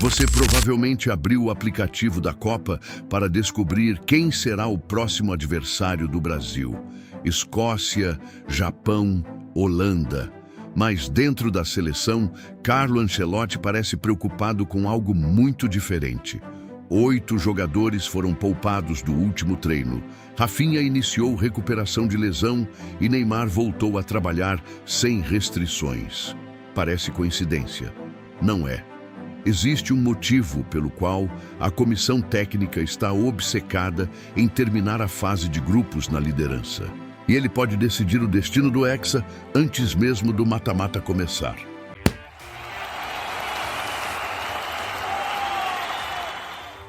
Você provavelmente abriu o aplicativo da Copa para descobrir quem será o próximo adversário do Brasil. Escócia, Japão, Holanda. Mas dentro da seleção, Carlo Ancelotti parece preocupado com algo muito diferente. 8 jogadores foram poupados do último treino. Rafinha iniciou recuperação de lesão e Neymar voltou a trabalhar sem restrições. Parece coincidência. Não é. Existe um motivo pelo qual a comissão técnica está obcecada em terminar a fase de grupos na liderança. E ele pode decidir o destino do Hexa antes mesmo do mata-mata começar.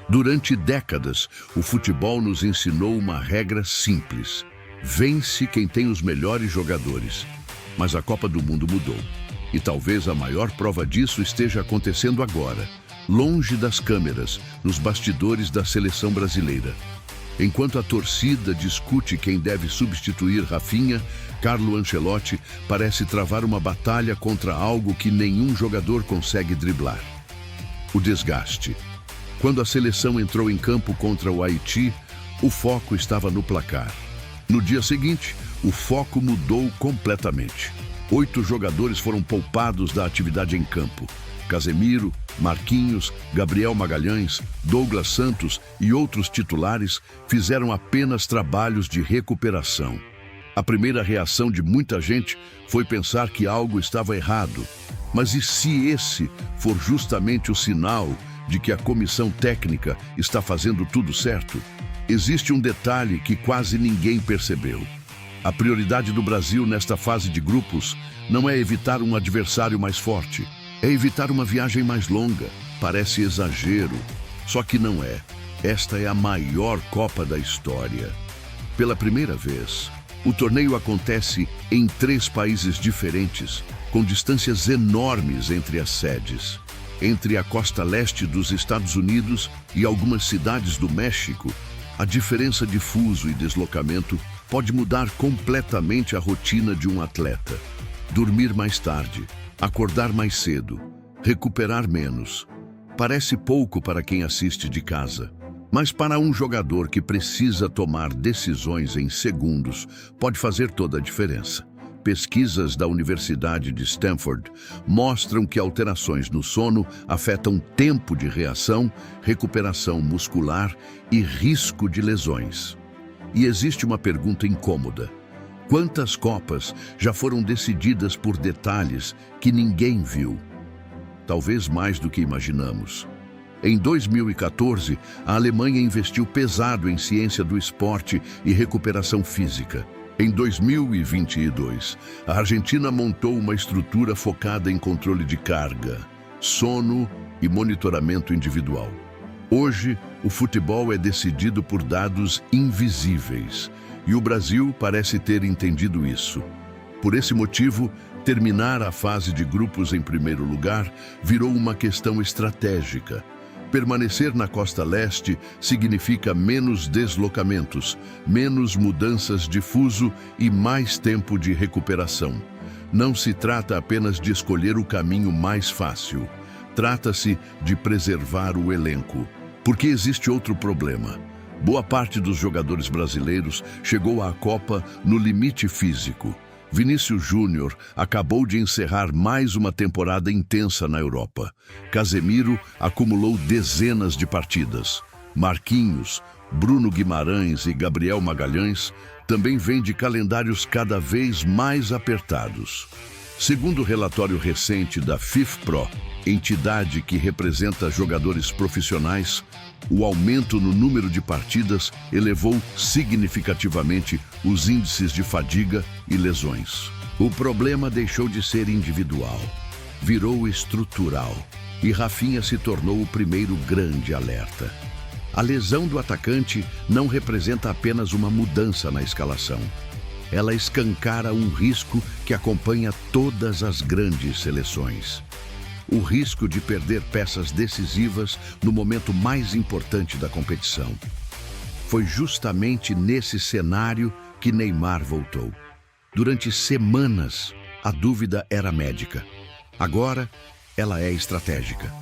Durante décadas, o futebol nos ensinou uma regra simples. Vence quem tem os melhores jogadores. Mas a Copa do Mundo mudou. E talvez a maior prova disso esteja acontecendo agora, longe das câmeras, nos bastidores da seleção brasileira. Enquanto a torcida discute quem deve substituir Rafinha, Carlo Ancelotti parece travar uma batalha contra algo que nenhum jogador consegue driblar: o desgaste. Quando a seleção entrou em campo contra o Haiti, o foco estava no placar. No dia seguinte, o foco mudou completamente. 8 jogadores foram poupados da atividade em campo. Casemiro, Marquinhos, Gabriel Magalhães, Douglas Santos e outros titulares fizeram apenas trabalhos de recuperação. A primeira reação de muita gente foi pensar que algo estava errado. Mas e se esse for justamente o sinal de que a comissão técnica está fazendo tudo certo? Existe um detalhe que quase ninguém percebeu. A prioridade do Brasil nesta fase de grupos não é evitar um adversário mais forte, é evitar uma viagem mais longa. Parece exagero, só que não é. Esta é a maior Copa da história. Pela primeira vez, o torneio acontece em 3 países diferentes, com distâncias enormes entre as sedes. Entre a costa leste dos Estados Unidos e algumas cidades do México, a diferença de fuso e deslocamento pode mudar completamente a rotina de um atleta. Dormir mais tarde, acordar mais cedo, recuperar menos. Parece pouco para quem assiste de casa, mas para um jogador que precisa tomar decisões em segundos, pode fazer toda a diferença. Pesquisas da Universidade de Stanford mostram que alterações no sono afetam tempo de reação, recuperação muscular e risco de lesões. E existe uma pergunta incômoda: quantas Copas já foram decididas por detalhes que ninguém viu? Talvez mais do que imaginamos. Em 2014, a Alemanha investiu pesado em ciência do esporte e recuperação física. Em 2022, a Argentina montou uma estrutura focada em controle de carga, sono e monitoramento individual. Hoje, o futebol é decidido por dados invisíveis, e o Brasil parece ter entendido isso. Por esse motivo, terminar a fase de grupos em primeiro lugar virou uma questão estratégica. Permanecer na costa leste significa menos deslocamentos, menos mudanças de fuso e mais tempo de recuperação. Não se trata apenas de escolher o caminho mais fácil. Trata-se de preservar o elenco. Porque existe outro problema. Boa parte dos jogadores brasileiros chegou à Copa no limite físico. Vinícius Júnior acabou de encerrar mais uma temporada intensa na Europa. Casemiro acumulou dezenas de partidas. Marquinhos, Bruno Guimarães e Gabriel Magalhães também vêm de calendários cada vez mais apertados. Segundo o relatório recente da FIFPro, entidade que representa jogadores profissionais, o aumento no número de partidas elevou significativamente os índices de fadiga e lesões. O problema deixou de ser individual, virou estrutural, e Rafinha se tornou o primeiro grande alerta. A lesão do atacante não representa apenas uma mudança na escalação. Ela escancara um risco que acompanha todas as grandes seleções. O risco de perder peças decisivas no momento mais importante da competição. Foi justamente nesse cenário que Neymar voltou. Durante semanas, a dúvida era médica. Agora, ela é estratégica.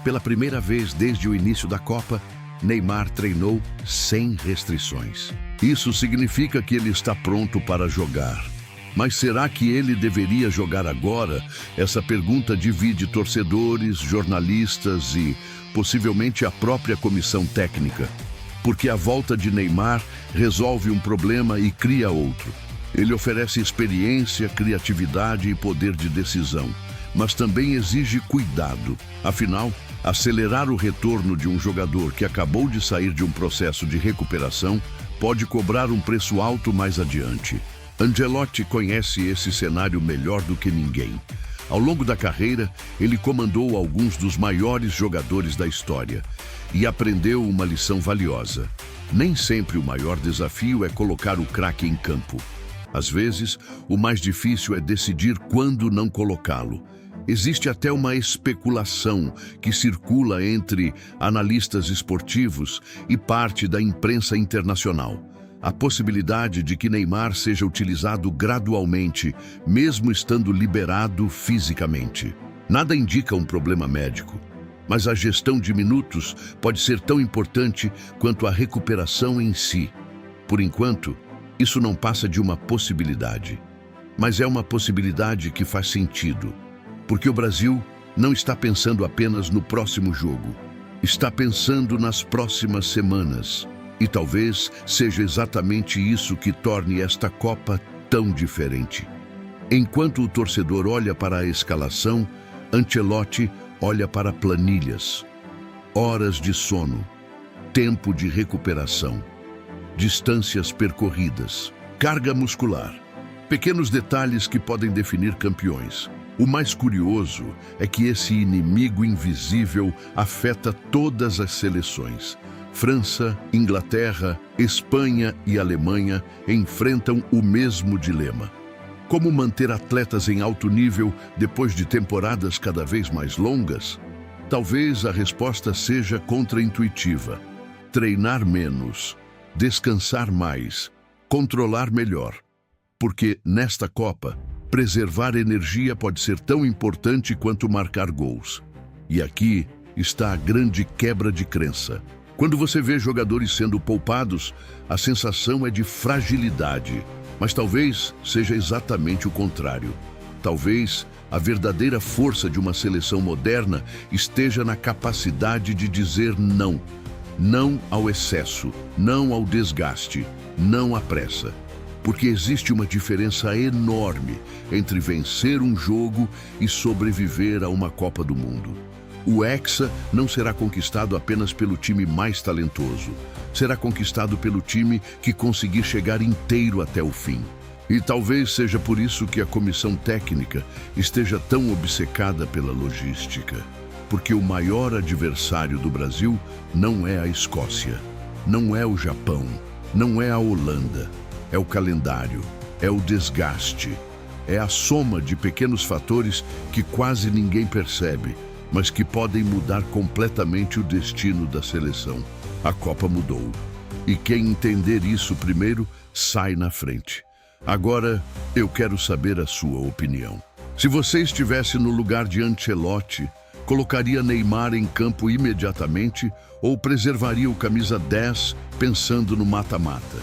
Pela primeira vez desde o início da Copa, Neymar treinou sem restrições. Isso significa que ele está pronto para jogar. Mas será que ele deveria jogar agora? Essa pergunta divide torcedores, jornalistas e, possivelmente, a própria comissão técnica. Porque a volta de Neymar resolve um problema e cria outro. Ele oferece experiência, criatividade e poder de decisão, mas também exige cuidado. Afinal, acelerar o retorno de um jogador que acabou de sair de um processo de recuperação pode cobrar um preço alto mais adiante. Ancelotti conhece esse cenário melhor do que ninguém. Ao longo da carreira, ele comandou alguns dos maiores jogadores da história e aprendeu uma lição valiosa. Nem sempre o maior desafio é colocar o craque em campo. Às vezes, o mais difícil é decidir quando não colocá-lo. Existe até uma especulação que circula entre analistas esportivos e parte da imprensa internacional. A possibilidade de que Neymar seja utilizado gradualmente, mesmo estando liberado fisicamente. Nada indica um problema médico, mas a gestão de minutos pode ser tão importante quanto a recuperação em si. Por enquanto, isso não passa de uma possibilidade, mas é uma possibilidade que faz sentido, porque o Brasil não está pensando apenas no próximo jogo, está pensando nas próximas semanas. E talvez seja exatamente isso que torne esta Copa tão diferente. Enquanto o torcedor olha para a escalação, Ancelotti olha para planilhas, horas de sono, tempo de recuperação, distâncias percorridas, carga muscular, pequenos detalhes que podem definir campeões. O mais curioso é que esse inimigo invisível afeta todas as seleções. França, Inglaterra, Espanha e Alemanha enfrentam o mesmo dilema. Como manter atletas em alto nível depois de temporadas cada vez mais longas? Talvez a resposta seja contraintuitiva. Treinar menos, descansar mais, controlar melhor. Porque, nesta Copa, preservar energia pode ser tão importante quanto marcar gols. E aqui está a grande quebra de crença. Quando você vê jogadores sendo poupados, a sensação é de fragilidade, mas talvez seja exatamente o contrário. Talvez a verdadeira força de uma seleção moderna esteja na capacidade de dizer não. Não ao excesso, não ao desgaste, não à pressa. Porque existe uma diferença enorme entre vencer um jogo e sobreviver a uma Copa do Mundo. O Hexa não será conquistado apenas pelo time mais talentoso. Será conquistado pelo time que conseguir chegar inteiro até o fim. E talvez seja por isso que a comissão técnica esteja tão obcecada pela logística. Porque o maior adversário do Brasil não é a Escócia, não é o Japão, não é a Holanda. É o calendário, é o desgaste, é a soma de pequenos fatores que quase ninguém percebe, mas que podem mudar completamente o destino da seleção. A Copa mudou. E quem entender isso primeiro, sai na frente. Agora, eu quero saber a sua opinião. Se você estivesse no lugar de Ancelotti, colocaria Neymar em campo imediatamente ou preservaria o camisa 10 pensando no mata-mata?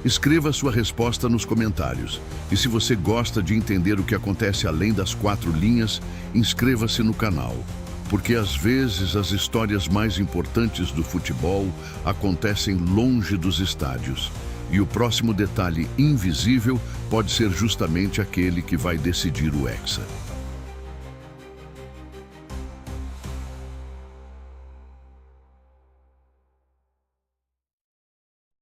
Escreva sua resposta nos comentários. E se você gosta de entender o que acontece além das 4 linhas, inscreva-se no canal. Porque às vezes as histórias mais importantes do futebol acontecem longe dos estádios. E o próximo detalhe invisível pode ser justamente aquele que vai decidir o Hexa.